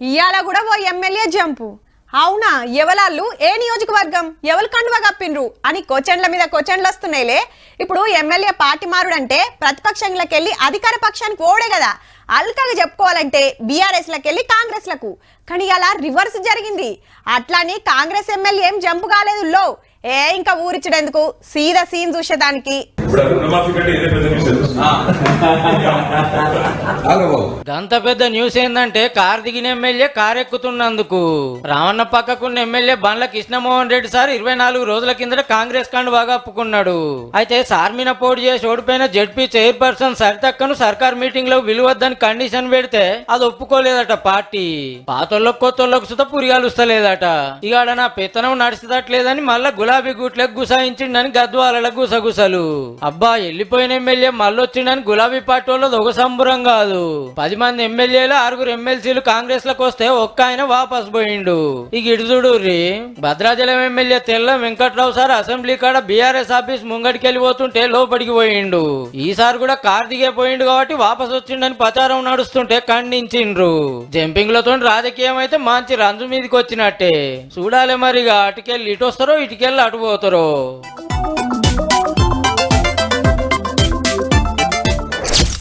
ఇయాల కూడా ఓ MLA jump. అవునా, ఎవలాళ్ళు ఏ నియోజకవర్గం ఎవరు కండువ కప్పిండ్రు అని క్వశ్చన్ల మీద క్వశ్చన్లు వస్తున్నాయిలే. ఇప్పుడు ఎమ్మెల్యే పార్టీ మారుడంటే ప్రతిపక్షంలోకెళ్ళి అధికార పక్షానికి ఓడే కదా. అల్కగా చెప్పుకోవాలంటే బీఆర్ఎస్ లకెళ్ళి కాంగ్రెస్ లకు. కానీ అలా రివర్స్ జరిగింది. అట్లాని కాంగ్రెస్ ఎమ్మెల్యే ఏం జంపు కాలేదు లో. ఇంకా ఊరిచ్చడెందుకు, సీదా సీన్ చూసేదానికి. గంత పెద్ద న్యూస్ ఏందంటే కార్ దిగిన ఎమ్మెల్యే కార్ ఎక్కుతున్నందుకు. రావణ పక్కకున్న ఎమ్మెల్యే బండ్ల కృష్ణమోహన్ రెడ్డి సార్ 24 రోజుల కిందట కాంగ్రెస్ కండువా కప్పుకున్నాడు. అయితే సార్మిన పోటీ చేసి ఓడిపోయిన జెడ్పీ చైర్పర్సన్ సరితక్కను సర్కార్ మీటింగ్ లో విలువద్దని కండిషన్ పెడితే అది ఒప్పుకోలేదట పార్టీ. పాతోళ్ళకు కొత్తోళ్ళకు సుత పురిగాలుస్తలేదట. ఇక నా పెత్తనం నడిచేదట్లేదని మళ్ళా గులాబీ గుట్లకు గుసాయించిండని గద్వాల గుసగుసలు. అబ్బా, వెళ్ళిపోయిన ఎమ్మెల్యే మళ్ళొచ్చిండని గులాబీ పార్టీ వాళ్ళది ఒక సంబరం కాదు. 10 మంది ఎమ్మెల్యేలు 6 ఎమ్మెల్సీలు కాంగ్రెస్ లకు వస్తే ఒక్క ఆయన వాపస్ పోయిండు. ఇక ఇటు చూడుర్రి, భద్రాచలం ఎమ్మెల్యే తెల్ల వెంకట్రావు సార్ అసెంబ్లీ కాడ బీఆర్ఎస్ ఆఫీస్ ముంగడికి వెళ్ళిపోతుంటే లోపలికి పోయిండు. ఈసారి కూడా కార్ దిగే పోయిండు కాబట్టి వాపస్ వచ్చిండని ప్రచారం నడుస్తుంటే ఖండించిండ్రు. జంపింగ్ లతో రాజకీయం అయితే మంచి రంజు మీదకి వచ్చినట్టే. చూడాలి మరిగా, అటుకెళ్ళి ఇటు వస్తారో ఇటుకెళ్ళి అటు పోతారో.